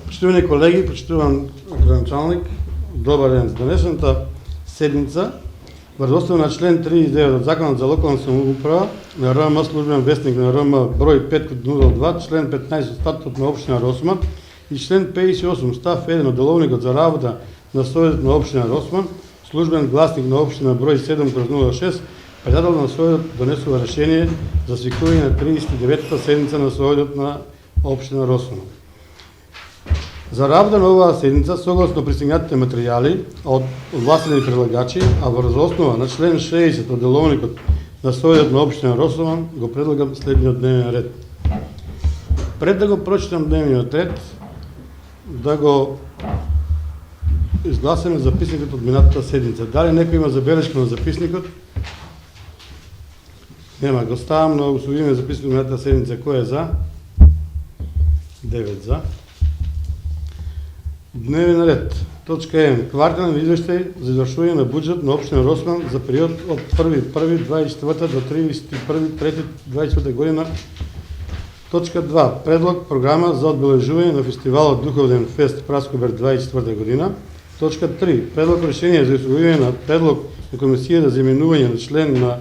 Почитувани колеги, почитуван градоначалник, добар ден. Денешната седмица, врз основа на член 39 од Законот за локална самоуправа на РМ, службен вестник на РМ број 5/02, член 15 од статутот на општина Росман и член 58 став 1 од деловникот за работа на Советот на општина Росман, службен гласник на општина број 7/06, председател на Советот донесува решение за свикување на 39-та седница на Советот на општина Росман. За работа на оваа седница, согласно пристигнатите материјали од овластени прилагачи, а врз основа на член 60 од деловникот на Советот на општина Росман, го предлагам следниот дневен ред. Пред да го прочитам дневниот ред, да го изгласиме записникот од минатата седница. Дали некој има забелешка на записникот? Нема, го ставам на усвоиме записникот од минатата седница. Кој е за? 9 за. Дневен ред. Точка М. Квартален извештај за извршување на буџет на општина Росман за период од 1.1.24 до 31.3.24 година. Точка 2. Предлог програма за одбележување на фестивалот Духовден фест Праскобер 24 година. Точка 3. Предлог решение за усвојување на предлог на комисија за именување на член на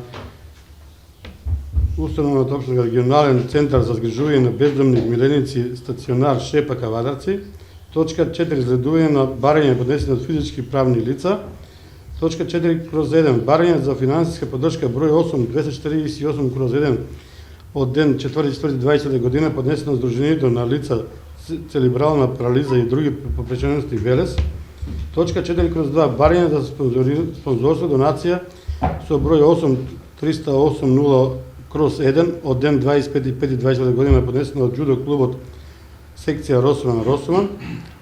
установата општинска регионален центар за згрижување на бездомни миленици стационар Шепа Кавадарци. Точка 4. Изгледување на барање поднесени од физички и правни лица. Точка 4/1. Барање за финансиска поддршка број 8-248/1 од ден 4.4.20 година поднесено од Сдруженијето на лица целебрална парализа и други попречености Велес. Точка 4/2. Барање за спонзорство донација со број 8-308/0/1 од ден 25.5.20 година поднесено од џудо клубот секција Росман.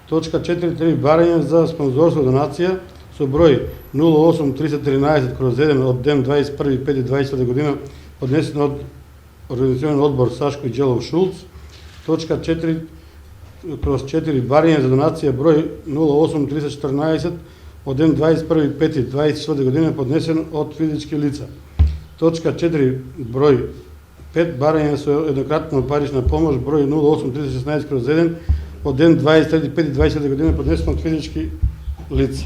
Точка 4.3. Барање за спонзорство донација со број 08-313/1 од ден 21.5.20 година поднесено од Организационен одбор Сашко Иџелов Шулц. Точка 4/4. Барање за донација број 08-314 од ден 21.5.20 година поднесен од физички лица. Точка 4. Број 5. Барање со еднократна парична помош број 08-316/1 од ден 23.5.20 година поднесено од физички лица.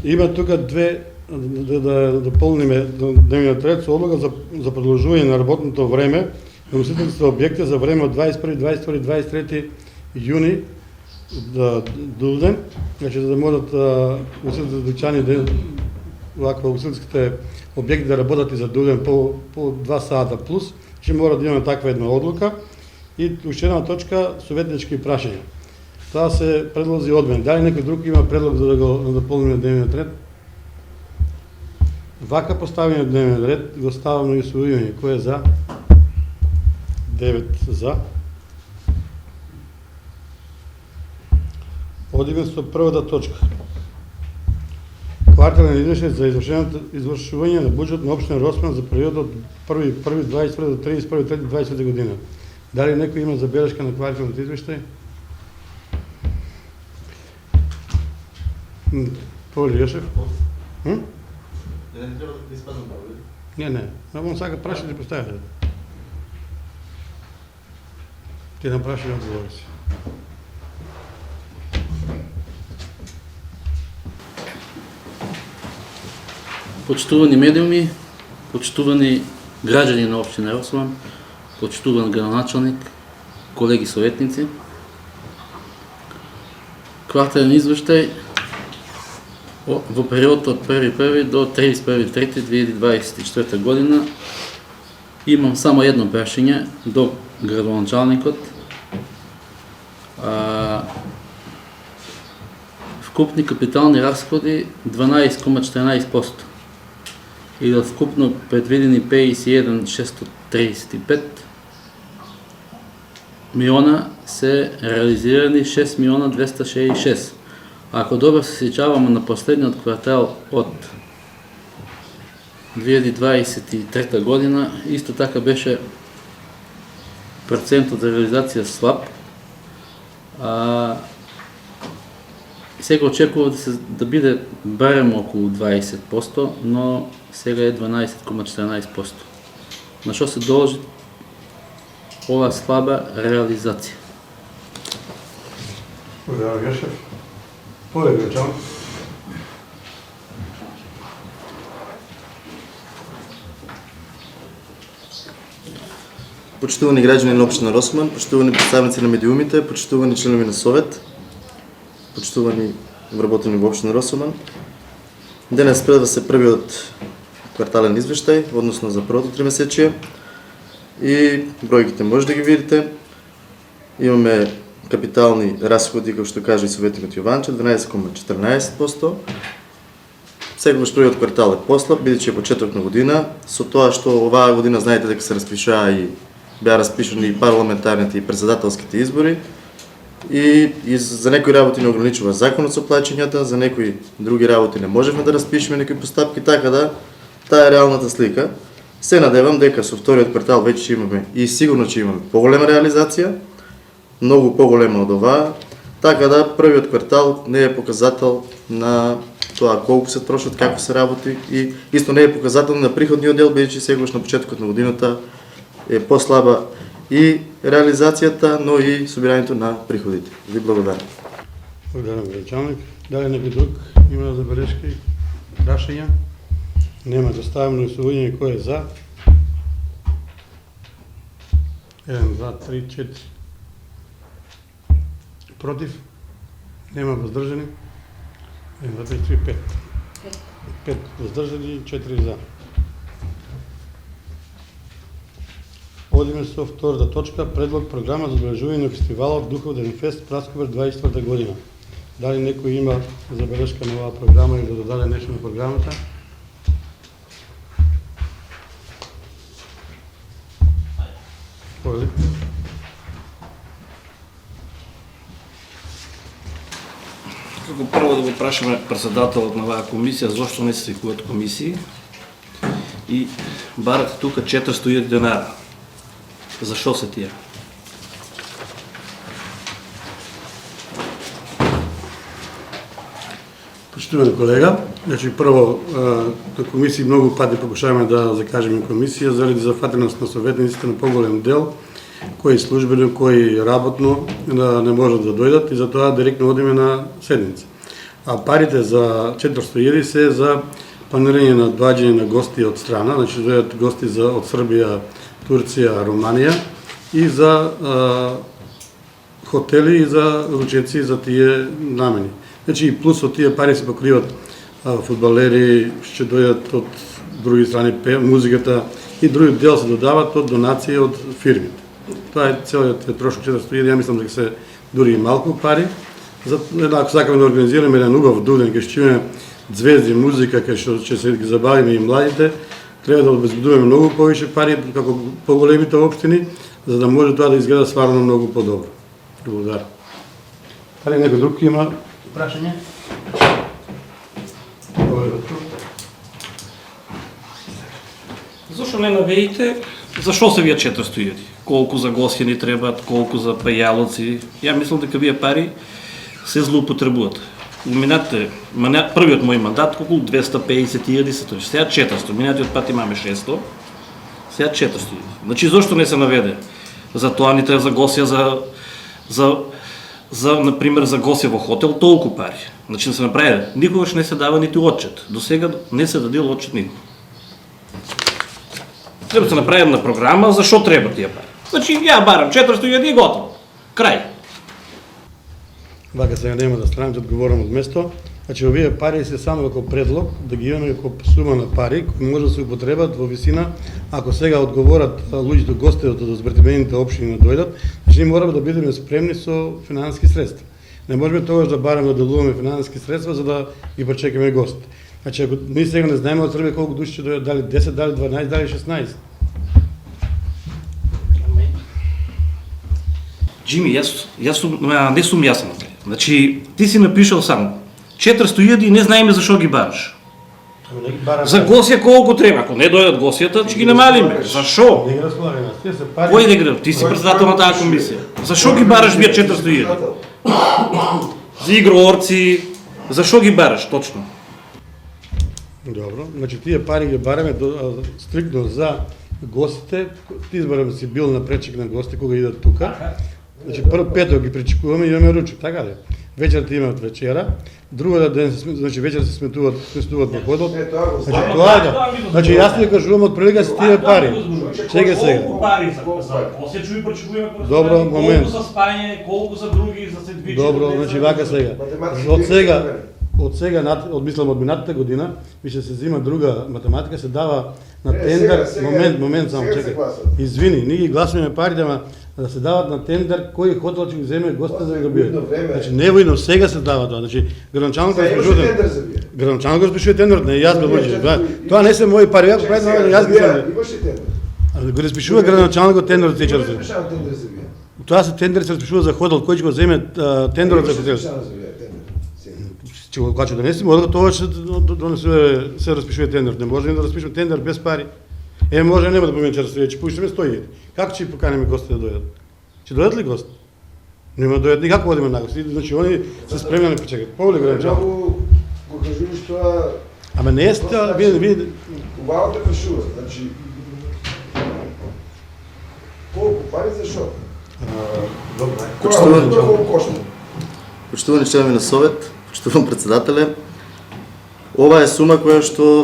Има тука две да дополниме дневниот ред со одлога за продолжување на работното време на устроителните објекти за време од 21, 22, 23 јуни до ден, значи за да можат устроителните дучани ваква устроителските објекти да работат и за ден по 2 сата плюс, ќе мора да имаме таква една одлука. И уште една точка, советнички прашања. Тоа се предлози од мен. Дали некој друг има предлог за да го дополниме дневниот ред? Вака поставениот дневен ред го ставам на усвојување. Кој е за? 9 за. Одиме со првата точка. Квартален извештај за извршување на буџет на општина Росман за периодот од 1.1.20 до 31.3.20 година. Дали некој има забелешка на кварталниот извештај? Поли Јошев? Не треба да испаднам право. Не. Само сакат прашање да поставите. Ти на прашање одговори си. Почитувани медиуми, почитувани граѓани на општина Росман, почитуван градоначалник, колеги советници. Квартален извештај во период од 1.1 до 31.3.2024 година. Имам само едно прашање до градоначалникот. Вкупни капитални расходи 12,14%. И од вкупно предвидени 51.635 милиона се реализирани 6.266. Ако добро се сеќаваме на последниот квартал од 2023 година, исто така беше процентът за реализация слаб. Сега очекува да биде барем около 20%, но сега е 12,14%. На що се дължи ова слаба реализация? Благодаря, Гешев. Благодаря, Гечан. Почитувани граждани на община Росман, почитувани представници на медиумите, почитувани членови на Совет, почитувани вработени в община Росман. Денес следва се првиот квартален извештај, односно за првото тримесечие. И бројките може да ги видите. Имаме капитални разходи, како што каже и советникот Јованче, 12,14%. Секогаш првиот квартал е послаб, бидејќи е почеток на година, со тоа што оваа година знаете дека се распишаа и беа распишани и парламентарните и председателските избори. И за некои работи не ограничува законот со плаќањата, за некои други работи не можевме да распишеме некои постапки, така да таа е реалната слика. Се надевам дека со вториот квартал веќе ќе имаме и сигурно ќе имаме поголема реализација, многу поголема од оваа, така да првиот квартал не е показател на тоа колку се трошат, како се работи и исто не е показател на приходниот дел, бидејќи сегаш на почетокот на годината е послаба и реализацијата, но и собирањето на приходите. Ви благодарам. Благодарам, градоначалник. Дали некој друг има забелешки, прашања? Нема, да ставам на гласување кој е за. 1, 2, 3, 4. Против? Нема воздржани? 1, 2, 3, 4, 5. 5 воздржани, 4 за. Одиме со втората точка, предлог програма за одбележување на фестивалот Духовден фест Прасковер 24 година. Дали некој има забелешка на оваа програма или да додаде нешто на програмата? Повели. Како прво да го прашаме председателот на оваа комисија зошто не се свикуваат комисии и барате тука 400.000 денара. Зашо се тие? Почитувани колега, значи прво на комисии многу пати покушаваме да закажеме комисија заради зафатеност на советниците на поголем дел, кои службено, кои работно не можат да дојдат и затоа директно одиме на седница. А парите за 400.000 се за планирање на доаѓање на гости од страна, значи дојдат гости од Србија, Турција, Руманија и за хотели и за ручеци за тие намени. Значи плюс од тие пари се покриват фудбалери, ќе дојдат од други страни, музиката и други дел се додават од донации од фирмите. Тоа е целиот трошок 400.000, ја мислам дека се дури и малку пари. Ако сакаме да организираме еден убав дуден, кај ќе имаме звезди, музика, кај што ќе се ги забавиме и младите, треба да обезбедуваме многу повише пари како поголемите општини, за да може тоа да изгледа стварно многу подобро. Благодарам. Дали некој друг има прашање? Зошто не наведите зашо се вие 400.000? Колку за гости ни требаат, колку за пејалоци? Ја мислам дека вие пари се злоупотребуваат. Првиот мој мандат околу 250.000 се троши. Сега 400, минатиот пат имаме 600, сега 400.000. Значи зошто не се наведе? За тоа ни треба за гостија например, за гостија во хотел толку пари. Значи да се направи. Никогаш не се дава нити отчет. До сега не се дадил отчет никога. Треба да се направи на програма, зашо треба тие пари. Значи ја барам 400.000 и готово. Крај. Вака сега нема да страните, одговорам од место. Значи, овие пари се само како предлог, да ги имаме како сума на пари, кои може да се употребат во висина, ако сега одговорат луѓето гости од збртимените општини да дојдат, значи ние мораме да бидеме спремни со финансиски средства. Не можеме тогаш да бараме да делуваме финансиски средства за да ги почекаме гости. Значи, ако ние сега не знаеме од Србија колку души ќе дојдат, дали 10, дали 12, дали 16. Джими, не сум јасен. Значи, ти си напишал само 400.000 и не знаеме зашо ги бараш. За гостија колку треба, ако не дојдат гостијата, ќе ги намалиме. Зашо? Не ги разполагаме. Тие се пари. Кој да ги? Ти си председател на таа комисија. Зашо ги бараш вие 400.000? За игроорци, зашо ги бараш точно? Добро, значи тие пари ги бараме стриктно за гостите. Ти изборам си бил на пречек на гости кога идат тука. Значи прв петок ги пречекуваме и имаме ручек, така ли? Вечерта имаат вечера, другата ден значи вечер се сместуваат на ходот. Значи тоа е да. Значи јас ти кажувам од прилика се тие пари. Чекај сега. Колку пари за посечу и пречекуваме? Добро, момент. Колку за спање, колку за други, за сендвичи? Добро, значи вака сега. Од сега, мислам од минатата година, више се зима друга математика, се дава на тендер, момент само чекај. Извини, ние ги гласуваме парите, ама да се дават на тендер кој хотел ќе ги земе гостите за да го биде. Значи невојно сега се дава тоа. Значи градоначалникот распишува тендер, не јас бе луѓе. Тоа не се мои пари, ако правите јас ги земе. Имаш ли тендер? Го распишува градоначалникот тендер за течер. Распишава тендер за вие. Тоа се тендер се распишува за хотел, кој ќе го земе тендерот за хотел. Че го качу донесеме, одга тоа ќе се распишува тендер. Не може да распишува тендер без пари. Може нема да помине 400, ќе пуштиме 100.000. Како ќе поканиме гости да дојдат? Ќе дојдат ли гости? Нема да дојдат никако одиме на гости. Значи они се спремни да почекат. Поволе граничал. Много го кажуваш тоа. Ама не е тоа, вие Убаво те фашува, значи колку пари за шо? Колку кошта? Почитувани членови на совет, почитувам председателе, ова е сума која што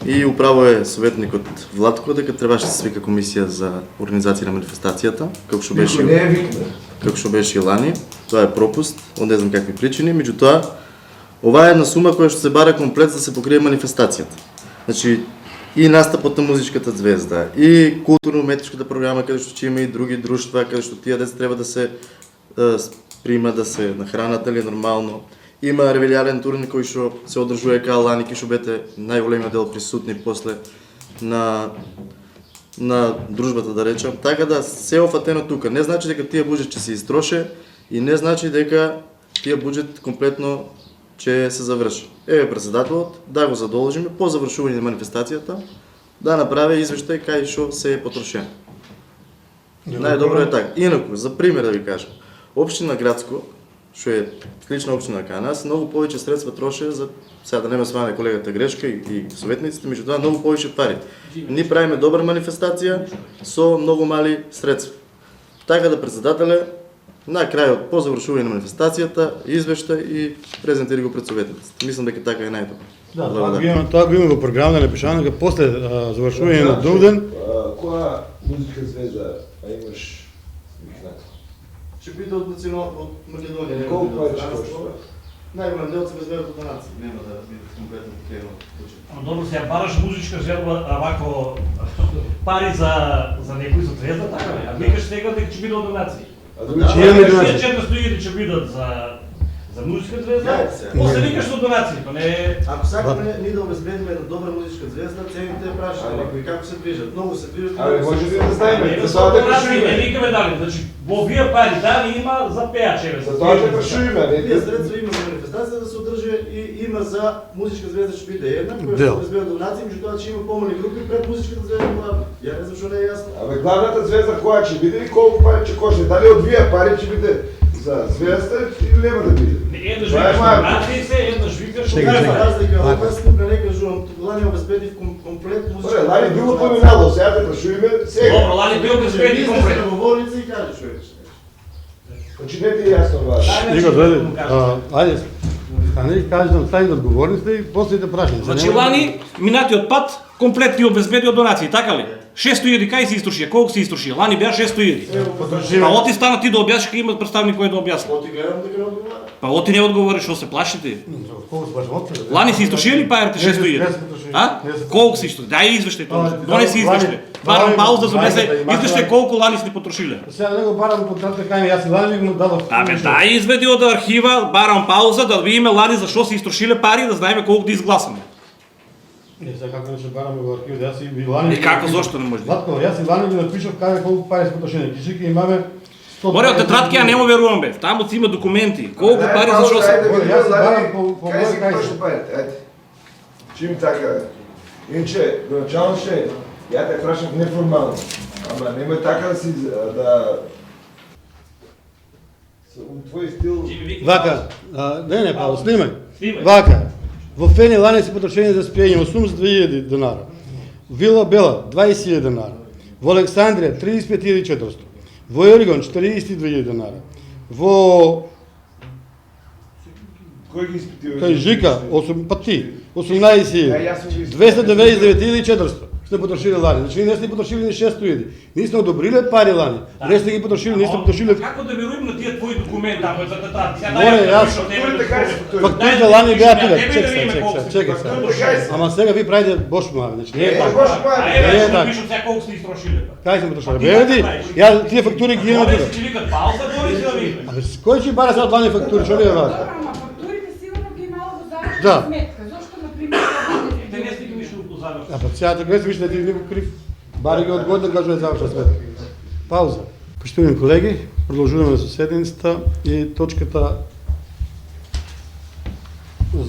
и управо е советникот Владко дека требаше да се свика комисија за организација на манифестацијата, како што беше не е викна. како што беше и лани. Тоа е пропуст, од не знам какви причини, меѓутоа ова е една сума која што се бара комплет за да се покрие манифестацијата. Значи и настапот на музичката звезда, и културно-уметничката програма каде што ќе има и други друштва, каде што тие деца треба да се прима, да се нахранат дали нормално. Има ревелијален турнир кој што се одржува кај лани, кој што бете најголемиот дел присутни после на дружбата да речам. Така да се офатено тука. Не значи дека тие буџет ќе се истроше и не значи дека тие буџет комплетно ќе се заврши. Еве председателот да го задолжиме по завршување на манифестацијата да направи извештај кај што се е потрошено. Најдобро е така. Инаку, за пример да ви кажам, општина Градско, што е слична општина кај нас, многу повеќе средства троше за сега да нема сване колегата грешка и советниците, меѓутоа многу повеќе пари. Ние правиме добра манифестација со многу мали средства. Така да председателе на крајот по завршување на манифестацијата извештај и презентира го пред советниците. Мислам дека така е најдобро. тоа го имаме во програма да напишано дека после завршување на Дувден Која музичка звезда имаш викната? Ќе биде од Македонија. Колку повеќе кошта? Најголем дел се безбедат од донации, нема да биде конкретно покриено. Добро, сега бараш музичка звезда, вако пари за некој за звезда, така ли? А викаш сега дека ќе биде од донации. Че имаме донации. 400.000 ќе бидат за музичка звезда, после викаш од донации, па не. Ако сакаме ние да обезбедиме една добра музичка звезда, цените ја прашаме некои како се движат. Многу се движат. Абе, може би да знаеме, За за тоа да не прашуваме. викаме дали, значи во овие пари дали има за пејачеве. За тоа да прашуваме, Тие не средства има за манифестација да се одржи и има за музичка звезда ќе биде една, која Дел. ќе обезбеди донации, меѓутоа ќе има помали групи пред музичката звезда главна. Ја не знам што не е јасно. Абе, главната звезда која ќе биде и колку пари ќе кошта? Дали од вие пари ќе биде за звезда или нема да биде? Еднаш Това е викаш малко. донации се, еднаш викаш Чекай, Каква чекай. разлика е Вака. ова тука не кажувам, лани обезбедив комплет музичка. Добре, лани било поминало, сега да прашуваме сега. Добро, лани бил безбедни комплет. Излезте на говорница и кажеш човек. Значи не ти е јасно това. Игор, дојде. Ајде, стани и кажи да стани да одговорни сте и после да прашаме. Значи лани минатиот пат комплет ни обезбеди од донации, така ли? 600.000 кај се истрошија? Колку се истрошија? Лани беа 600.000. Па оти стана ти да објасниш кај има представник кој да објасни. Оти гледам дека не одговара. Па оти не одговори, што се плашите? Колку се баш отпре? Лани се истрошија ли парите 600.000? А? Колку се истрошија? Дај извештај тоа. Донеси извештај. Барам пауза за донесе извештај колку лани сте потрошиле. Сега да го барам под тата кај јас и лани му дадов. Абе, дај изведи од архива, барам пауза да видиме лани за што се истрошиле пари, да знаеме колку да изгласаме. Не, сега како не ќе бараме во архив, јас и лани. И како, зошто не може? Ватко, јас и лани ги напишав каде колку пари се потрошени. Кишики имаме 100. Море од тетрадки ја не му верувам бе. Таму си има документи. Колку пари за што се? Јас барам по Кај си кај кошта се. парите, ајде. Чим така? Иначе, началше, ја те прашав неформално. Ама нема така да си да у твој стил. Вака, не, Павло, снимай. Снимай. Вака, во Фени лани се потрошени за спиење 82.000 денара. Вила Бела 20.000 денара. Во Александрија 35.400. Во Оригон 42.000 денара. Во Кој ги испитува? кај Жика 8 па ти 18.000. Јас сум ги испитувал. 299.400 сте потрошили лани. Значи не сте потрошили ни 600.000. Не сте одобриле пари лани. Не сте ги потрошили, не сте потрошили. Како да верувам на тие твои документи, ако за да Море, јас- Фактурите кај се фактурите? Фактурите лани беа тука. Чекай, Чекај сега. Ама сега ви правите Бош Муаве, значи не е Е, така. Бош Муаве. А еве Не е што така. пишат сега колку сте истрошиле. Кај сме потрошили? Бе, види, ја тие фактури ги имам Овде тука. се викат пауза, Борис ја види. Абе, кој ќе бара сега лани фактури, што ли е вас? Добро, ама фактурите сигурно ги имало во завршна Да. сметка. Зошто, например, Те не сте ги вишли по завршен. А па сега така виж да ти никој крив. Бари ги одгоден кажува завршна сметка. Пауза. Поштовани колеги, продолжуваме со седницата и точката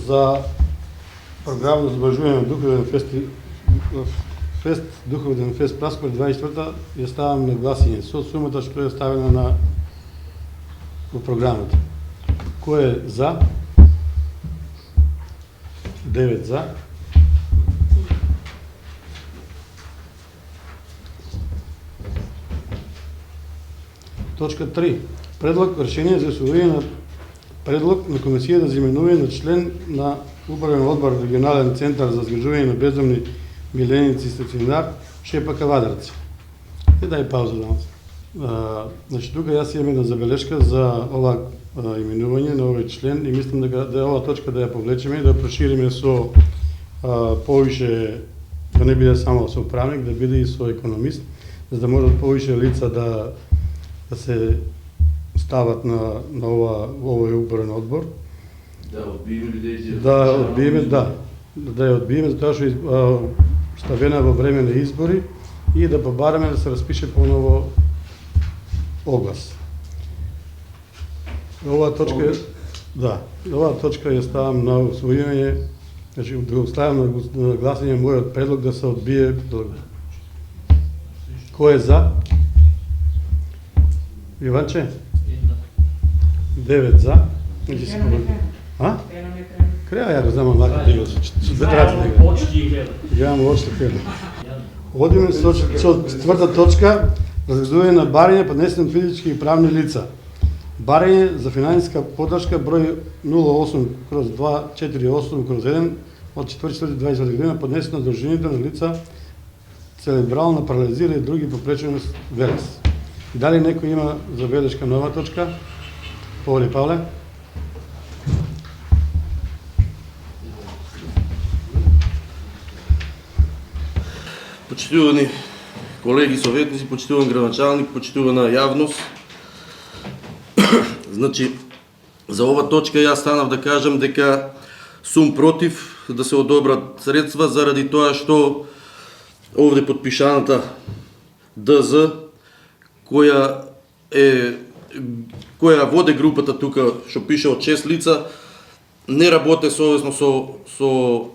за програмно забележување на Духовен фест Духовен фест Праскор 24 ја ставам на гласање со сумата што е ставена на во програмата. Кој е за? 9 за. Точка 3. Предлог решение за усвојување на предлог на комисија за именување на член на Управен одбор регионален центар за згрижување на бездомни миленици и стационар Шепака Вадарци. Те дај пауза данас. Значи тука јас имам една забелешка за ова именување на овој член и мислам да ова точка да ја повлечеме и да прошириме со повише, да не биде само со управник, да биде и со економист, за да можат повише лица да се стават на овој управен одбор. Да одбиеме бидејќи Да одбиеме, да ја одбиеме затоа што ставена во време на избори и да побараме да се распише поново оглас. Оваа точка е, да, оваа точка ја ставам на усвојување, значи да го ставам на гласање мојот предлог да се одбие. Кој е за? Иванче? 9 за. Значи се А? Креа ја го знам вака да го со две раци да го. Очки ги гледа. Јавам очто гледам. Одиме со четврта точка, разгледување на барање поднесени од физички и правни лица. Барање за финансиска поддршка број 08/248/1 од 4.2020 година поднесено од дружините на лица церебрална парализира и други попреченост ВЕЛЕС. Дали некој има забелешка на оваа точка? Повели Павле? Почитувани колеги советници, почитуван градоначалник, почитувана јавност. Значи, за ова точка јас станав да кажам дека сум против да се одобрат средства заради тоа што овде подпишаната ДЗ која воде групата тука што пише од 6 лица не работе совесно со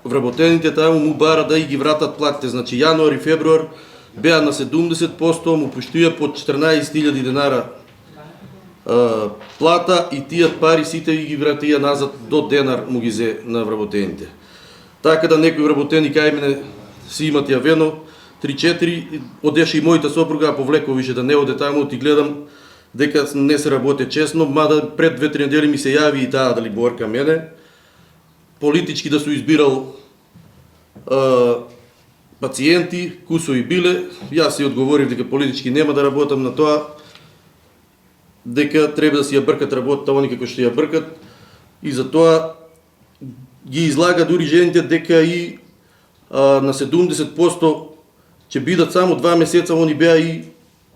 вработените, таму му бара да и ги вратат платите. Значи јануар и февруар беа на 70%, му поштија по 14.000 денара плата и тие пари сите ги вратија назад до денар му ги зе на вработените. Така да некои вработени кај мене си имат јавено 3-4, одеше и мојата сопруга, а повлеко више да не оде таму, ти гледам дека не се работе честно, мада пред 2-3 недели ми се јави и таа дали борка мене, политички да су избирал пациенти, кусови биле, јас си одговорив дека политички нема да работам на тоа, дека треба да си ја бркат работата они како што ја бркат и затоа ги излага дури жените дека и на 70% ќе бидат само 2 месеца, они беа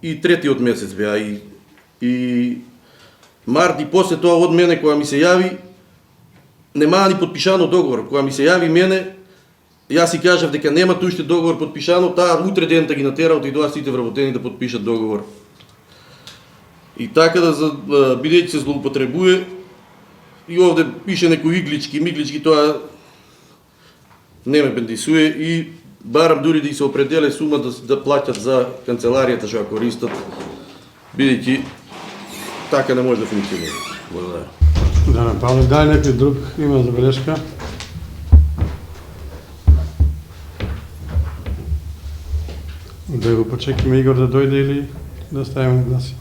и третиот месец беа и март и после тоа од мене кога ми се јави немаа ни подпишано договор. Кога ми се јави мене, јас си кажав дека нема уште договор подпишано, таа утре дента ги натера отидоа сите вработени да подпишат договор. И така да бидејќи се злоупотребуе и овде пише некои миглички, тоа не ме бендисуе и барам дури да се определя сума да платят за канцеларијата што ја користат, бидејќи така не може да функционира. Благодаря. Да, Павле, дай некој друг има забелешка. Да го почекаме Игор да дојде или да ставиме на гласи.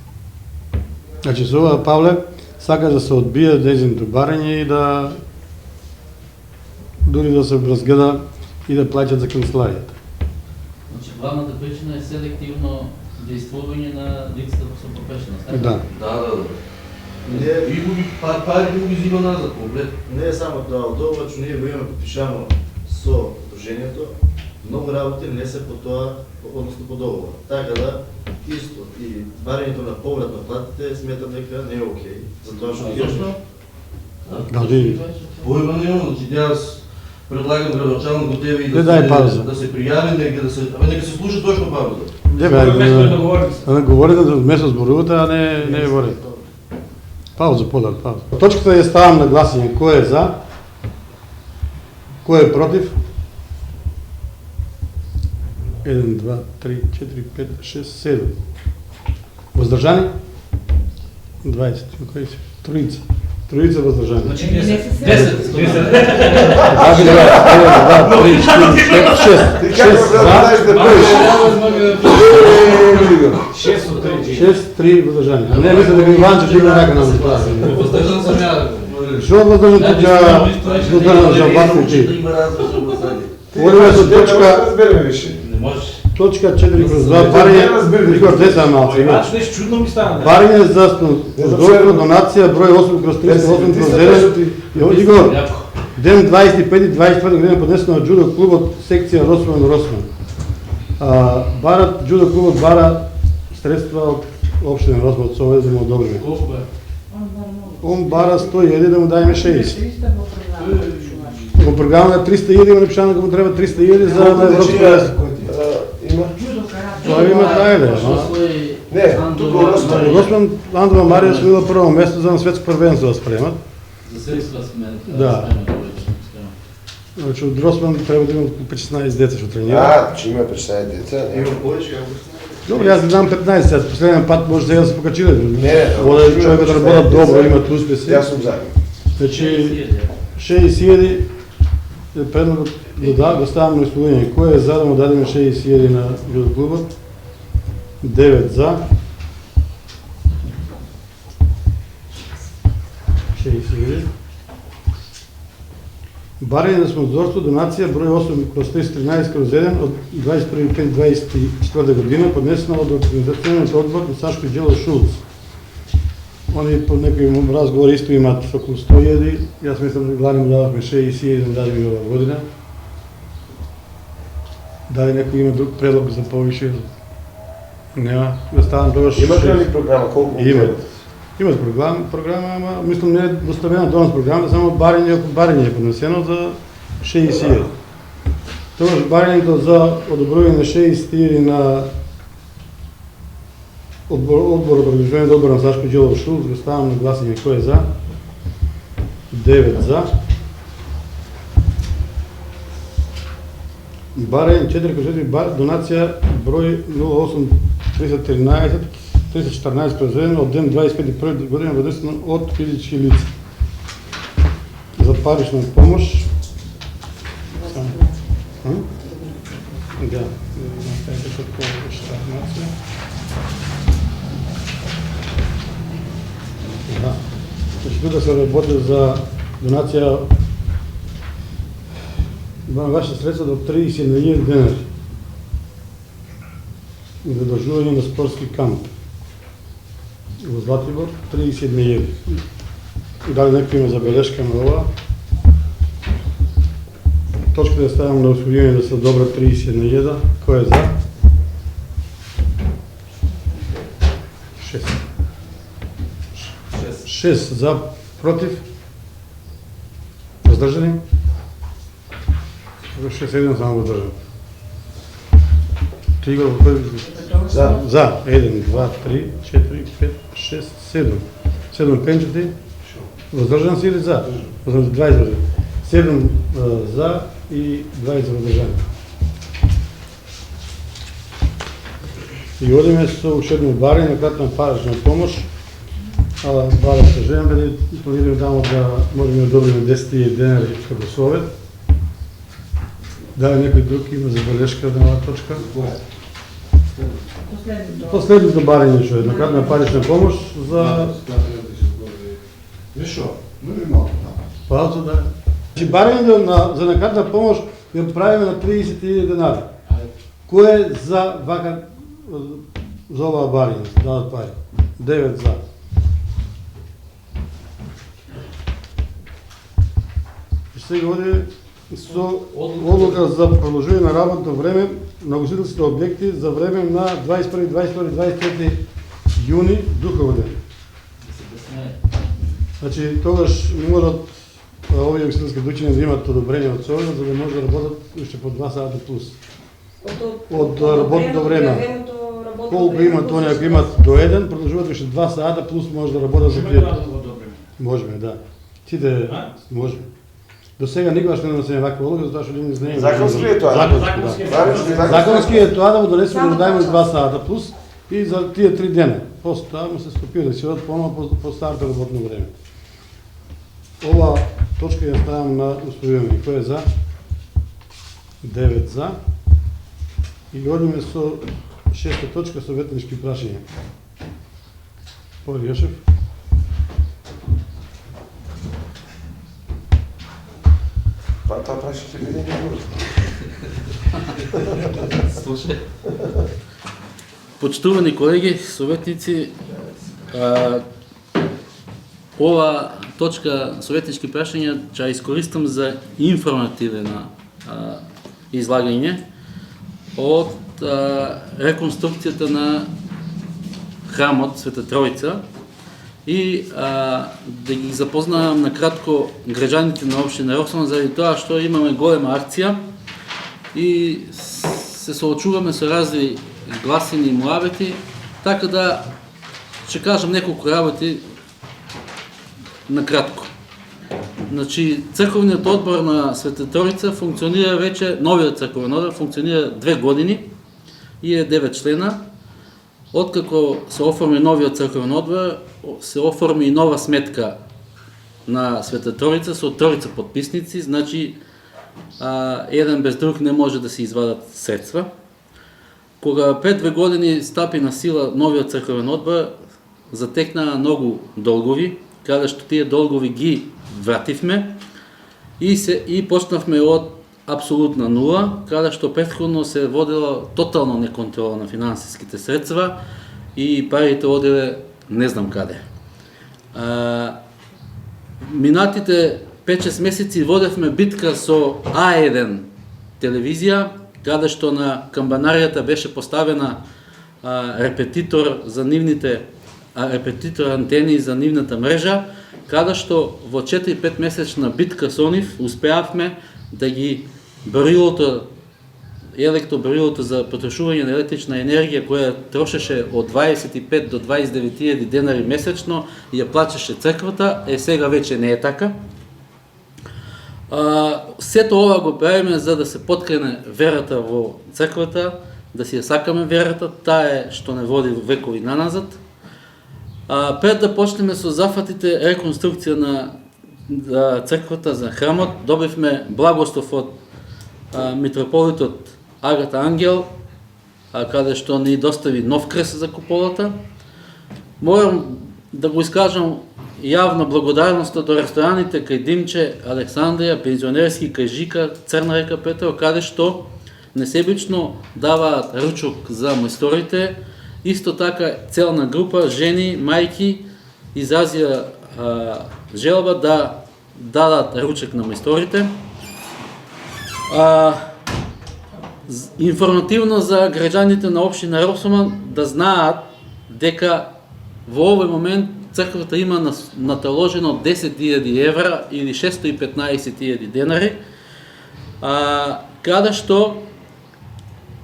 Значи, со ова Павле сака да се одбие дезинто барање и да дури да се разгледа и да плаќат за канцеларијата. Значи, главната причина е селективно действување на лицата со пропешна. Да. И пари го ги зима назад, комплет. Не е само тоа, од ова што ние го имаме подпишано со дружењето, многу работи не се по тоа, односно по договор. Така да, исто, и барањето на поврат на платите, сметам дека не е окей. Затоа што Зошто? Дали? Појма немам, значи јас предлагам градоначалник до тебе и Не дај пауза. да се пријави, нека се слуша точно пауза. Не Вместо да бе, говорите. да говорите да вместо зборувате, а не говорите. Пауза, подар, пауза. Точката ја ставам на гласање. Кој е за? Кој е против? 1, 2, 3, 4, 5, 6, 7. Воздржани? 20. Кој си? Троица. Троица воздржани. Значи Не 10. се 10. 10. 6 знаеш да пееш? 6 от 3. 6, 3 воздржани. А не, мисля дека Иван че има рака на мислата. Въздържан съм я. Што воздржан тука воздржан за вас Да ти? има различни гласања. Говориме со точка разбереме више. Не можеш. точка 4/2 барање. Игор, де са малци? Значи нещо чудно ми стана. Барање за спонзорска донација број 8/308/7. Игор, ден 25-24 година поднесено од джудо клубот секција Росман. Барат джудо клубот бара средства од општина Росман од Совет да му одобриме. Колко е? Он бара 101 да му дајме 60. 300 во програма. Во програма на 300.000 има напишано дека му треба 300.000 за европска. Има? Тоа има тајле. Не, тука Росман. Росман Андова Марија освоила прво место за на светско првенство да спремат. За средства сме. Да. Значи од Росман треба да има по 16 деца што тренира. Че има 15 деца. Има повеќе, Добро, јас ги дам 15, сега последен пат може сега да се покачиле. Не, Оде човекот да работат добро, имат успеси. Јас сум за. Значи 60.000 е предлогот да ставам на исполнение. Кој е за да му дадеме 60.000 на джудо клубот? 9 за. 60.000. Барање на спонзорство, донација број 8/313/1 од 21.5.24 година, поднесена од организационниот одбор на Сашко Ѓелов Шулц. Они по некој разговор исто имаат околу 100.000, јас мислам да главно дадохме 60.000 да дадеме оваа година. Дали некој има друг предлог за повише? Нема, да ставам тогаш. Имате ли програма колку? Имат програма, ама мислам не е доставена до нас програма, само барање е поднесено за 60.000. Тогаш барањето за одобрување на 60.000 на одборот организување одбор на Сашко Ѓелов Шулц, го ставам на гласање кој е за. 9 за. Барање 4/4 донација број 08/314 произведено од ден 25.1 година поднесено од физички лица. За парична помош. Да, наставите што повеќе информација. Да. Значи тука се работи за донација на ваши средства до 30.000 денари. И задржување на спортски камп. Во Златибор 30.000. Дали некој има забелешка на ова? Точката да ставам на усвојување да се одобра 30.000. Кој е за? 6 за, против? Воздржани? 6-1 само воздржан. Ти Игор, За. за 1, 2, 3, 4, 5, 6, 7. 7 пенчати. Воздржан си или за? 20. 7 за, и 20 за одржание. И одиме со уште едно барање на кратна парична помош. Бара се женам дали планираме дамо да можеме да одобриме 10.000 денари како совет. Дали некој друг има забелешка на оваа точка? Последното барање што е еднократна парична помош за Нишо, не малко. Палцо да. Значи барањето за еднократна помош ја правиме на 30.000 денари. Кој е за вака за оваа барање, дадат пари? 9 за. И сега оди со одлука за продолжување на работно време на ugostителските објекти за време на 21, 22, 24 јуни духово ден. Значи, тогаш не можат овие ugostителски дојчиња да имат одобрение од Советот, за да може да работат уште по 2 сата плюс. Од работното време. Колку имат они, ако имат до 1, продолжуваат уште 2 сата плюс може да работат за тие. Можеме, да. Сите можеме. До сега никогаш не донесеме ваква одлука, затоа што не знаеме. Законски е тоа? Законски, да. Законски е тоа да го донесеме да дајме 2 сата плюс и за тие 3 дена. После тоа му се стопира да си одат поново по старото работно време. Ова точка ја ставам на успојување. Кој е за? 9 за. И одиме со 6 точка советнички прашања. Павел Јошев. Па тоа прашање ќе биде некој. Слушай. Почитувани колеги, советници, ова точка советнички прашања ќе искористам за информативно излагање од реконструкцијата на храмот Света Тројца и да ги запознавам накратко граѓаните на општина Росман заради тоа што имаме голема акција и се соочуваме со разни гласини и муавети, така да ќе кажам неколку работи накратко. Значи, црковниот одбор на Света Тројца функционира веќе, новиот црковен одбор функционира 2 години и е 9 члена. Откако се оформи новиот црковен одбор, се оформи и нова сметка на Света Тројца со 3 подписници, значи еден без друг не може да се извадат средства. Кога пред 2 години стапи на сила новиот црковен одбор, затекнаа многу долгови, каде што тие долгови ги вративме и почнавме од апсолутна нула, каде што претходно се водела тотално неконтрола на финансиските средства и парите оделе не знам каде. Минатите 5-6 месеци водевме битка со А1 телевизија, каде што на камбанаријата беше поставена репетитор за нивните репетитор антени за нивната мрежа, каде што во 4-5 месечна битка со нив успеавме да ги електробарилото за потрошување на електрична енергија која трошеше од 25 до 29.000 денари месечно и ја плачеше црквата, сега веќе не е така. Сето ова го правиме за да се поткрене верата во црквата, да си ја сакаме верата, таа е што не води векови наназад. Пред да почнеме со зафатите реконструкција на црквата за храмот, добивме благослов од митрополитот Агата Ангел, каде што ни достави нов крест за куполата. Морам да го искажам јавно благодарноста до рестораните кај Димче, Александрија, пензионерски кај Жика, Црна река Петро, каде што несебично даваат ручок за мајсторите. Исто така целна група жени, мајки изразија желба да дадат ручек на мајсторите. Информативно за граѓаните на општина Росман да знаат дека во овој момент црквата има наталожено 10.000 евра или 615.000 денари, каде што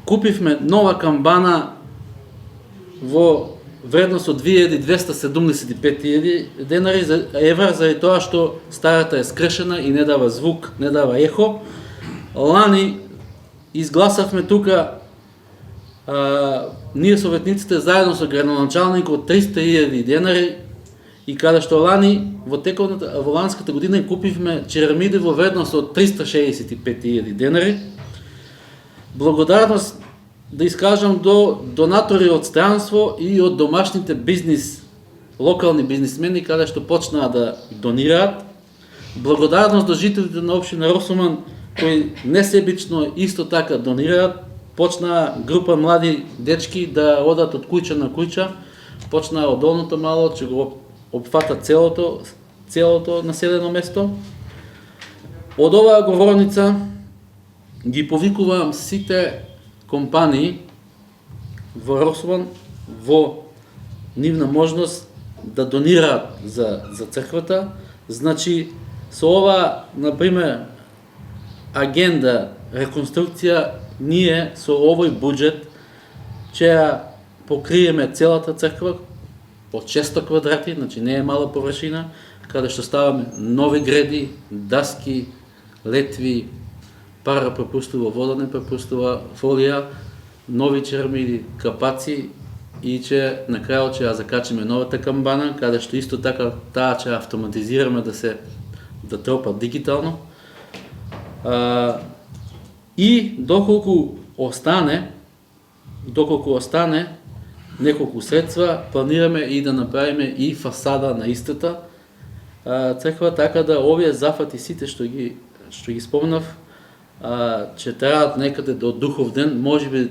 купивме нова камбана во вредност од 2.275.000 денари евра, заради тоа што старата е скршена и не дава звук, не дава ехо. лани изгласавме тука ние советниците заедно со градоначалникот 300.000 денари и каде што лани во ланската година купивме черамиди во вредност од 365.000 денари. Благодарност да искажам до донатори од странство и од домашните локални бизнисмени каде што почнаа да донираат. Благодарност до жителите на општина Росуман кои несебично исто така донираат. Почнаа група млади дечки да одат од куќа на куќа, почнаа од долното мало, че го опфата целото населено место. Од оваа говорница ги повикувам сите компании во Росуман во нивна можност да донираат за црквата. Значи, со ова, например, агенда, реконструкција, ние со овој буџет ќе ја покриеме целата црква од 600 квадрати, значи не е мала површина, каде што ставаме нови греди, даски, летви, пара пропустува, вода не пропустува, фолија, нови чермиди, капаци и че на крајот ќе ја закачиме новата камбана, каде што исто така таа ќе автоматизираме да тропа дигитално. И доколку остане неколку средства, планираме и да направиме и фасада на истата црква, така да овие зафати сите што ги спомнав, че траат некаде до духов ден, можеби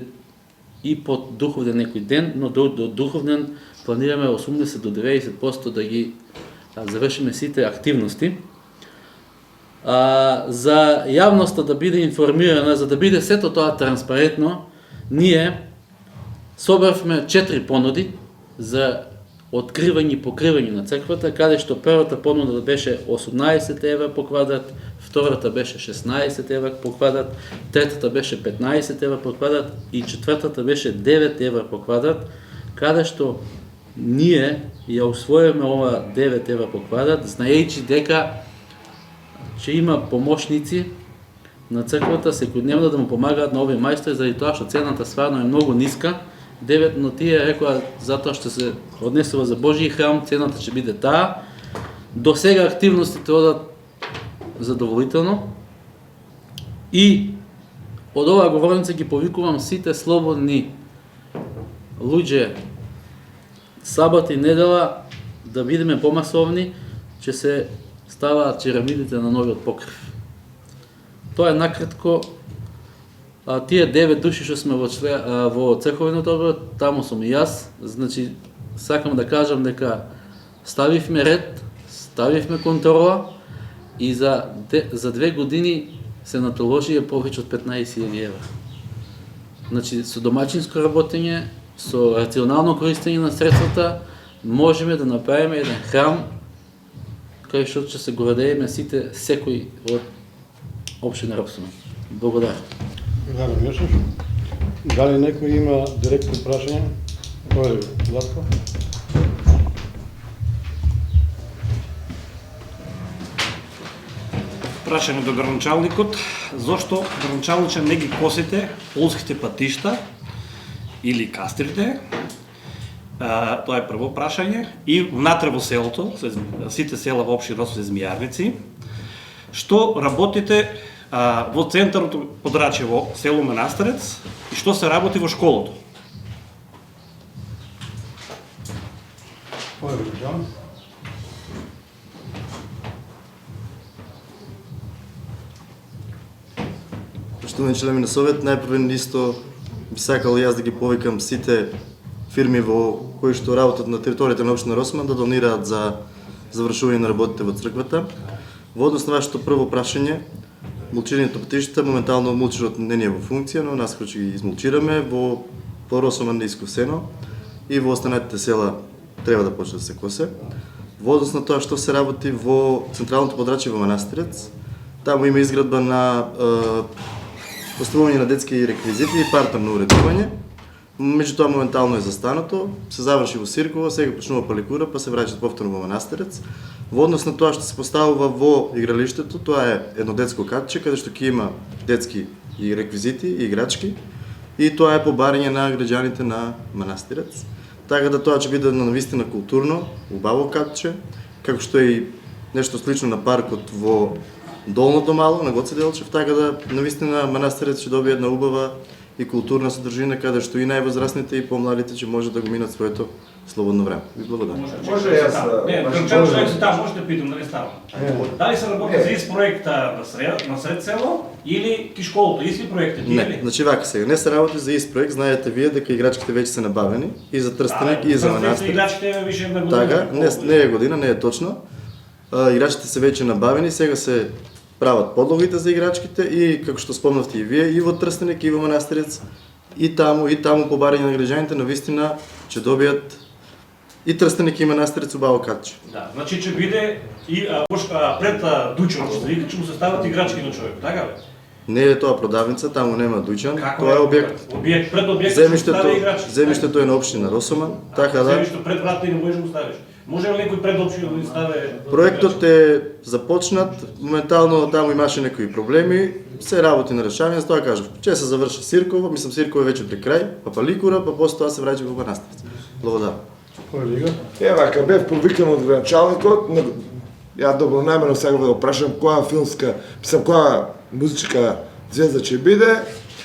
и под духов ден некој ден, но до духов ден планираме 80 до 90% да ги завршиме сите активности. За јавноста да биде информирана, за да биде сето тоа транспарентно, ние собравме 4 понуди за откривање и покривање на црквата, каде што првата понуда беше 18 евра по квадрат, втората беше 16 евра по квадрат, третата беше 15 евра по квадрат и четвртата беше 9 евра по квадрат, каде што ние ја усвоиме ова 9 евра по квадрат, знаејќи дека че има помошници на црквата секојдневно да му помагаат на овие мајстори, заради тоа што цената стварно е многу ниска. 9, но тие рекоа затоа што се однесува за Божји храм, цената ќе биде таа. До сега активностите одат задоволително. И од оваа говорница ги повикувам сите слободни луѓе сабат и недела да бидеме помасовни, че се ставаат черамидите на новиот покрив. Тоа е накратко. Тие 9 души што сме во црковниот одбор, таму сум и јас, значи сакам да кажам дека ставивме ред, ставивме контрола и за 2 години се натоложија повеќе од 15.000 евра. Значи со домачинско работење, со рационално користење на средствата, можеме да направиме еден храм кај што ќе се гордееме сите, секој од општина Росуман. Благодарам. Благодарам, Јошев. Дали некој има директно прашање? Овде, Златко. Прашање до градоначалникот, зошто градоначалниче не ги косите полските патишта или кастрите? Тоа е прво прашање. И внатре во селото, сите села во општина Росуман се змијарници. Што работите во центарното подрачје во село Манастарец и што се работи во школото? Поштовани членови на Совет, најпрвен исто би сакал јас да ги повикам сите фирми кои што работат на територијата на општина Росуман да донираат за завршување на работите во црквата. Во однос на вашето прво прашање, мулчирањето патишта моментално мулчерот не е во функција, но наскоро ќе ги измулчираме, во Росуман не искосено и во останатите села треба да почне да се косе. Во однос на тоа што се работи во централното подрачје во Манастирец, таму има изградба на поставување на детски реквизити и партамно уредување. Меѓутоа моментално е застанато, се заврши во Сиркова, сега почнува паликура, па се враќат повторно во Манастирец. Во однос на тоа што се поставува во игралиштето, тоа е едно детско катче, каде што ќе има детски и реквизити и играчки, и тоа е побарање на граѓаните на Манастирец. Така да тоа ќе биде едно навистина културно, убаво катче, како што е и нешто слично на паркот во Долното мало, на Гоце Делчев, така да навистина Манастирец ќе добие една убава и културна содржина, каде што и највозрастните и помладите ќе може да го минат своето слободно време. Ви благодарам. Може јас да... Не, грчано човек се там, може да питам, дали става. Дали се работи за из проекта на сред село или ки школото, исли проекти, тие Не, ли? значи вака сега, не се работи за ИС проект, знаете вие дека играчките веќе се набавени и за Трстеник и за Манастирец. Играчите више една година. Така, не е година, не е точно. Играчите се веќе набавени, сега се прават подлогите за играчките и како што спомнавте и вие, и во Трстеник и во Манастирец, и таму побарање на граѓаните навистина ќе добијат и Трстеник и Манастирец убаво катче. Да, значи ќе биде и пред Дучан, ќе му се стават играчки на човек, така бе? Не е тоа продавница, таму нема дуќан, Како тоа е објект. Објект, пред објект ќе се стави играчки. Земјиштето е на општина Росоман, така да Земјишто пред врата и не можеш да го ставиш. Може ли некој пред општина да ни стави? проектот е започнат, моментално таму имаше некои проблеми, се работи на решавање, затоа кажав, ќе се заврши Сирково, мислам Сирково е веќе при крај, па Паликура, па после тоа се враќа во Манастирец. Благодарам. Вака, бев повикан од граначалникот, ја добронамерно сега да го прашам која филмска, која музичка звезда ќе биде,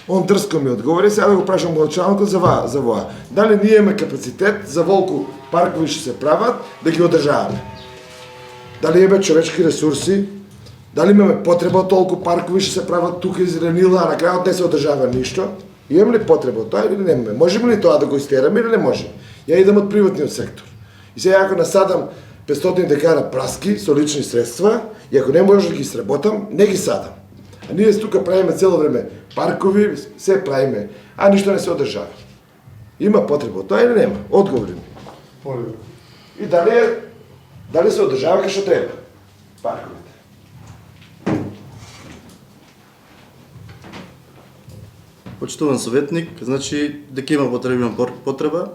он дрско ми одговори, сега да го прашам граначалникот за воа. Дали ние имаме капацитет за волку паркови што се прават, да ги одржаваме? Дали имаме човечки ресурси? Дали имаме потреба од толку паркови што се прават тука и зеленила, а на крајот не се одржава ништо? Имаме ли потреба од тоа или не имаме? Можеме ли тоа да го истераме или не може? Ја идам од приватниот сектор. И сега ако насадам 500 декара праски со лични средства, и ако не можеш да ги сработам, не ги садам. А ние тука правиме цело време паркови, се правиме, а ништо не се одржава. Има потреба од тоа или нема? Одговори ми. И дали се одржава како што треба? Парковите. Почитуван советник, значи дека има потреба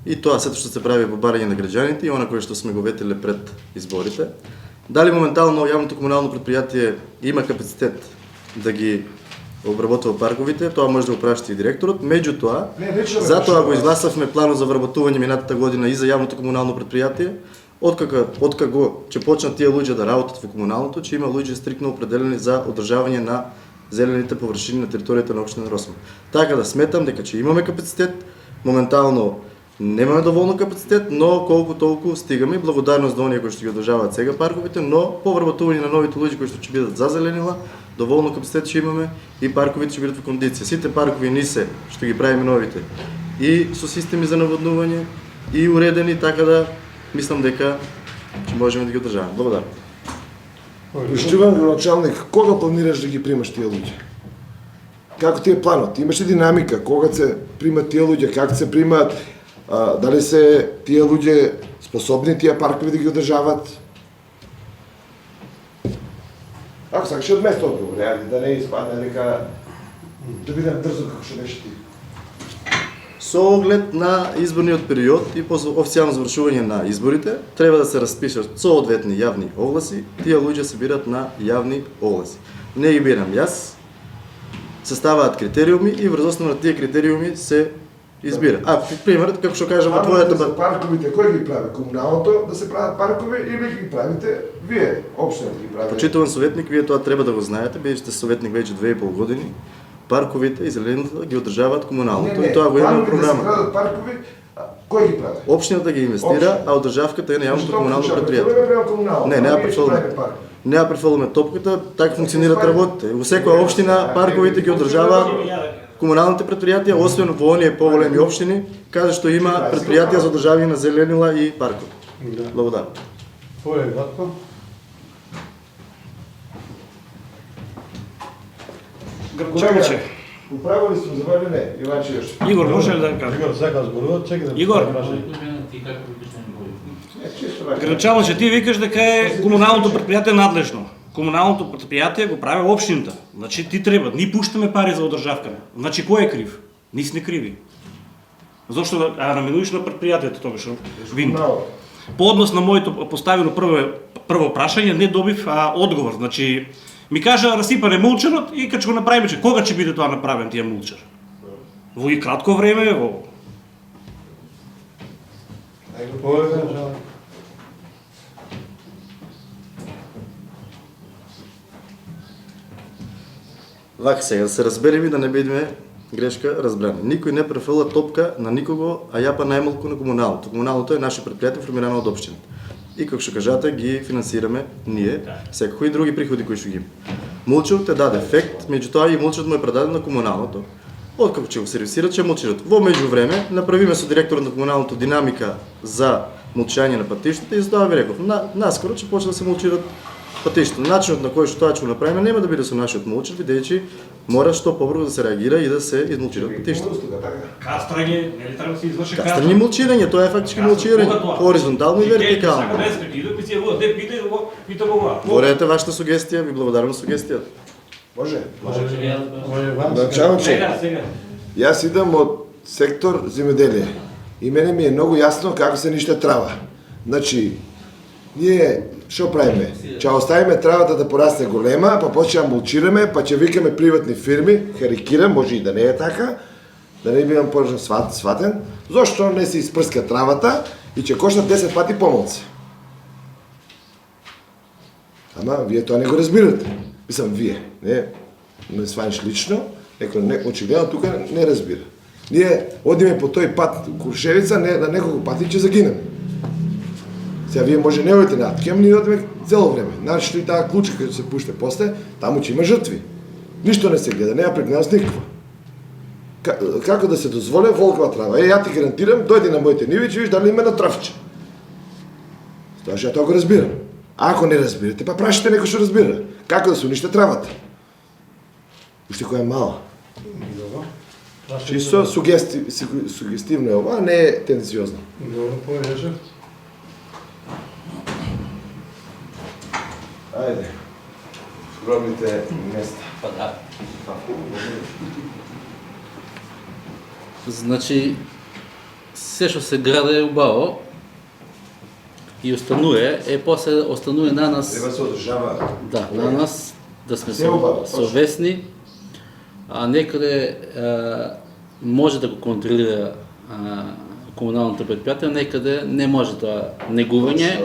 и тоа сето што се прави во барање на граѓаните и она кое што сме го ветеле пред изборите. Дали моментално јавното комунално предпријатие има капацитет да ги обработува парковите, тоа може да го прашате и директорот. Меѓутоа, затоа го изгласавме планот за вработување минатата година и за јавното комунално предпријатие. Откако ќе почнат тие луѓе да работат во комуналното, ќе има луѓе стрикно определени за одржавање на зелените површини на територијата на општина Росман. Така да сметам дека ќе имаме капацитет, моментално немаме доволно капацитет, но колку толку стигаме. Благодарност до оние кои што ги одржаваат сега парковите, но по вработување на новите луѓе кои што ќе бидат зазеленила, доволно капацитет ќе имаме и парковите ќе бидат во кондиција. Сите паркови ни се што ги правиме новите и со системи за наводнување и уредени, така да мислам дека ќе можеме да ги одржаваме. Благодарам. Поштуван граначалник, кога планираш да ги примаш тие луѓе? Како ти е планот? Имаш ли динамика? Кога се примат тие луѓе? Како се примат? Дали се тие луѓе способни тие паркови да ги одржават? Ако сакаш од место одговор, да не испадне дека да бидем дрзо како што беше ти. Со оглед на изборниот период и после официјално завршување на изборите, треба да се распишат соодветни јавни огласи, тие луѓе се бират на јавни огласи. Не ги бирам јас, се ставаат критериуми и врз основа на тие критериуми се избира. Пример, како што кажа во твојата парковите, кој ги прави? Комуналното да се прават паркови или ги правите вие, општината ги прави? Почитуван советник, вие тоа треба да го знаете, бидејќи сте советник веќе 2,5 години. Парковите и зелената ги одржаваат комуналното и тоа го има во програма. Да се прават паркови, кој ги прави? Општината ги инвестира, а одржавката е на јавното комунално предпријатие. Не ја префрламе. Не ја префрламе топката, така функционираат работите. Во секоја општина парковите ги одржаваат комуналните предпријатија, освен во оние поголеми општини, каде што има предпријатија за одржавање на зеленила и паркови. Благодарам. Грчаваче. Управо ли сум забавил не? Иванче још. Игор, може ли да кажа? Игор, сега зборува, чекай да... Игор. Грачалче, ти викаш дека е комуналното предпријатие надлежно. Комуналното предпријатие го прави општината. Значи ти треба, ни пуштаме пари за одржавка. Значи кој е крив? Низ не криви. Зошто да намилуваш на предпријатието тогаш? Вин. по однос на моето поставено прво прашање не добив одговор. Значи ми кажа расипане мулчерот и кога ќе го направиме, че кога ќе биде тоа направен тие мулчер? Во и кратко време, во Вака сега, да се разбереме да не бидеме грешка разбрани. Никој не префрла топка на никого, а ја па најмалку на комуналното. Комуналното е наше предпријатие формирано од општината. И како што кажате, ги финансираме ние, секако и други приходи кои што ги има. Мулчерот е даде ефект, меѓутоа и мулчерот му е предаден на комуналното. Откако ќе го сервисират, ќе мулчерот. Во меѓувреме направиме со директорот на комуналното динамика за мулчање на патиштата и затоа ви реков, наскоро ќе почне да се мулчират патиштата. Начинот на кој што тоа ќе го направиме нема да биде со нашиот мулчер, бидејќи мора што побрзо да се реагира и да се измулчират патиштата. кастрање, нели треба да се изврши Кастрани мулчирање, тоа е фактички мулчирање, хоризонтално и вертикално. Сака без прекида, ми се во, де питај во, питам ова. Ворете вашата сугестија, ви благодарам за сугестијата. Може? Сега. Началниче, Сега. јас идам од сектор земјоделие и мене ми е многу јасно како се ниште трава. Значи, ние што правиме? Ќе оставиме травата да порасне голема, па после ќе мулчираме, па ќе викаме приватни фирми, карикирам, може и да не е така, да не бидам погрешно сватен, зошто не се испрска травата и ќе кошта 10 пати помалку. Ама вие тоа не го разбирате. Мислам, вие, не сваниш лично, некој очигледно тука не разбира. Ние одиме по тој пат Куршевица, на неколку пати ќе загинеме. Сега вие може не одите на Аткем, ние одиме цело време. Значи и таа клучка кога се пуште после, таму ќе има жртви. Ништо не се гледа, нема прегненост никаква. Како да се дозволи волкова трава? Ја ти гарантирам, дојди на моите ниви, ќе видиш дали има на травче. Тоа што ја тоа го разбирам. А ако не разбирате, па прашите некој што разбира. Како да се униште травата? Уште која е мала. Чисто сугестивно е ова, не е тенденциозно. Добро, повеќе. Ајде. Гробните места. Па да. Значи, се што се граде е убаво и останува, после останува на нас, Треба се одржава. да, на нас да сме Се убаво, точно. совесни, а некаде може да го контролира комуналното предпријатие, некаде не може тоа негување.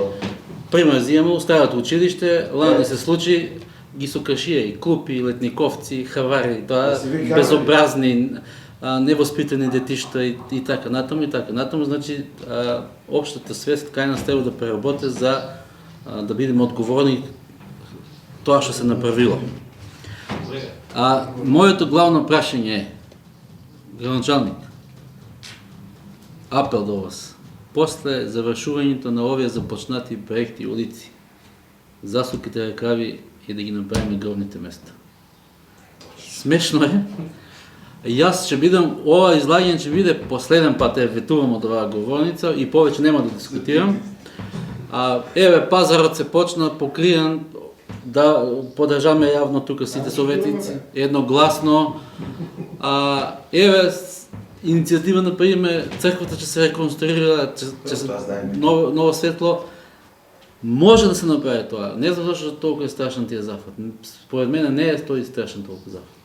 Пример взимаме, остават училиште, лани се случи, ги сокашија и клупи, летниковци, хавари, тоа безобразни, невоспитани детишта и така натаму и така натаму. Значи, општата свест кај нас треба да преработи за да бидеме одговорни тоа што се направило. Моето главно прашање е, градоначалник, апел до вас. После завршувањето на овие започнати проекти и улици, засуките ръкави и да ги направиме гробните места. Смешно е. Јас ќе бидам, ова излагање ќе биде последен пат, ветувам од оваа говорница и повеќе нема да дискутирам. Еве, пазарот се почна покриен, да подржаме јавно тука сите советници, едногласно. Еве, иницијатива на приме, црквата ќе се реконструира, ќе се ново светло. Може да се направи тоа, не затоа што толку е страшен тие зафат. Според мене не е тој страшен толку зафат.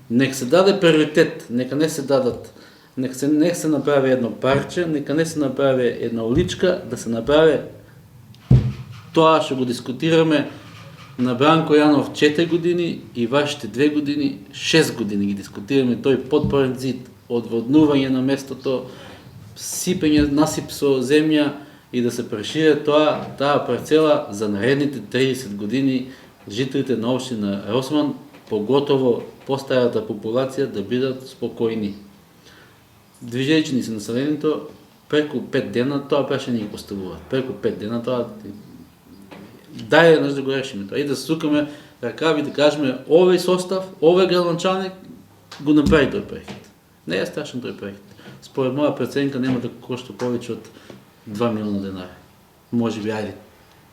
Нека се даде приоритет, нека не се дадат, нека се направи едно парче, нека не се направи една уличка, да се направи тоа што го дискутираме на Бранко Јанов 4 години и вашите 2 години, 6 години ги дискутираме тој подпорен зид, одводнување на местото, сипење насип со земја и да се прешире таа парцела за наредните 30 години жителите на општина Росман, поготово постарата популација да бидат спокојни. Движејќи ни се населението, преку 5 дена тоа прашање ги поставуваат. Преку 5 дена тоа дај еднаш да го решиме тоа и да се сукаме ръкави да кажеме овој состав, овој градоначалник го направи тој проект. Не е страшен тој проект. Според моја преценка нема да кошта повеќе од 2 милиона денари. Може би, ајде,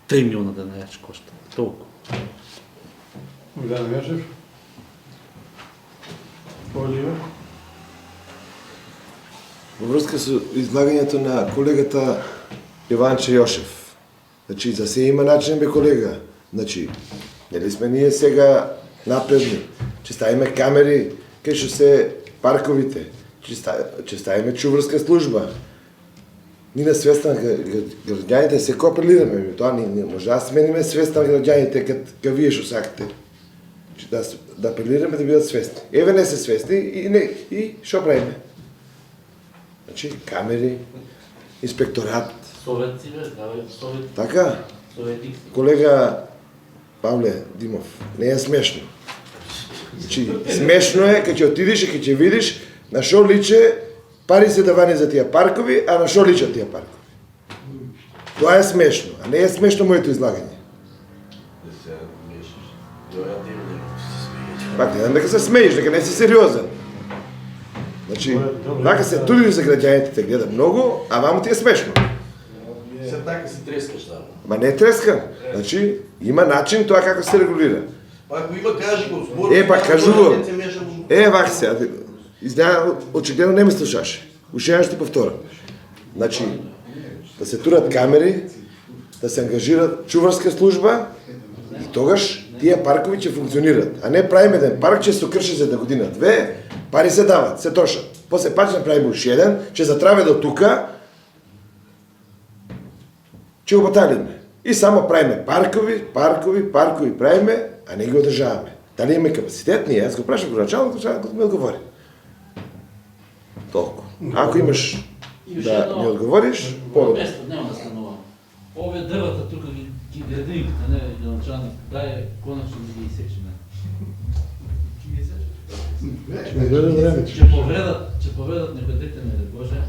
3 милиона денари ќе кошта. Толку. Богдан Јашев. Оливер. Во врска со излагањето на колегата Иванче Йошев. Значи, за се има начин, бе, колега. Значи, нели сме ние сега напредни, че ставиме камери, къде ще се парковите, че ставиме чуварска служба. Ние на свеста на граѓаните се апелираме, тоа не може да смениме свеста на граѓаните като вие што сакате. Да апелираме да бидат свестни. Еве не се свестни и што правиме? Значи, камери, инспекторат. Совет си, бе, давай, совет. Така? Совет Икс. Колега Павле Димов, не е смешно. Значи, смешно е, като отидеш и като ќе видиш на шо личе пари се давани за тия паркови, а на шо личат тия паркови. Това е смешно, а не е смешно моето излагане. Пак не дека се смееш, дека не си сериозен. Значи, вака се трудиш за граѓаните, те гледа много, а вамо ти е смешно. Все така си трескаш там. Ма не е трескан. Значи, има начин това како се регулира. Ако има, кажи го. Пак кажу. Вак сега. Очигледно не ме слушаш. Ушея ще повторя. Значи, да се турят камери, да се ангажират чуварска служба и тогаш тия паркови ќе функционират. А не правим еден парк, че се крши за една година, две, пари се дават, се трошат. После пак ще правим уши еден, че затраве до тука, че го баталиме. И само правиме паркови правиме, а не ги одржаваме. Дали имаме капацитет? Ние, аз го прашам го началното, да ми отговори. Толкова. Ако имаш да ми отговориш, по-добре. Место няма да станува. Овие дървата тук ги градинките, не началник, дай коначно да ги изсечем. Ще дойде време. Че поведат некои дете, не да Боже.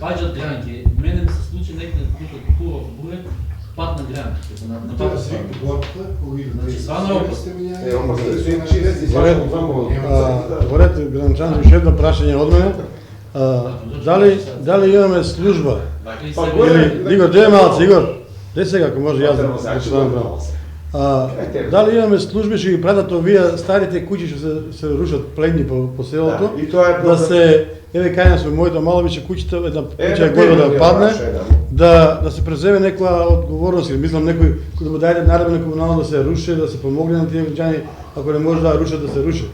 Паджат гранки. Мене ми се случи некъде тук хубав бурек, падна гранка. На папа си. Значи това не е опасно. Говорете, гранчан, ще едно прашање од мене. Дали имаме служба? Или, Игор, дай малце, Игор. Дай сега, ако може јас да се направам. Дали имаме служби, ще ги пратат овие старите куќи што се рушат плегни по селото, да се, еве кај сме моето мало више куќите, една куќа е горе да падне, да се преземе некоја одговорност, или мислам некој кој да му даде наредба на комунално да се руши, да се помогне на тие граѓани, ако не може да рушат, да се руши.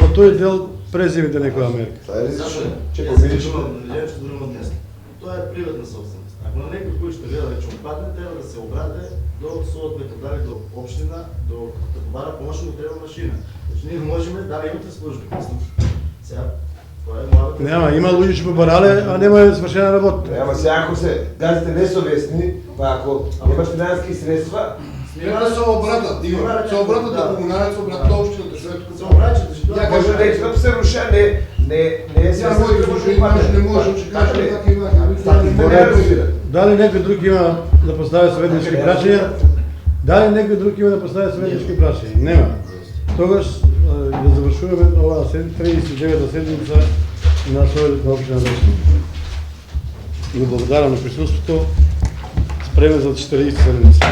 Во тој дел преземите некоја мерка. Това е различно. Че Повидиш нещо друго днес. Това е приватна собственост. Ако на някой, който ще гледа, че отпадне, трябва да се обраде до съответно, дали до община, до товара помощно му трябва машина. Значи ние можем, дали имате служби. Сега, това е младата... Нема, има луѓе што побарале, а нема свршена работа. Ама сега ако се газите несовестни, па ако имаш финански средства, Трябва да се обратят, Игор. Се обратят на комуналец, се обратят на общината. Се обрачат, защото... може да като се руша, не е Тя може, не може, че кажа как има. Дали некој друг има да постави советнички прашања? Дали некој друг има да постави советнички прашања? Нема. Тогаш да завршуваме оваа 39-та седмица на Советот на општина Вршник. И благодарам на присуството. Спремен за 40 седмица.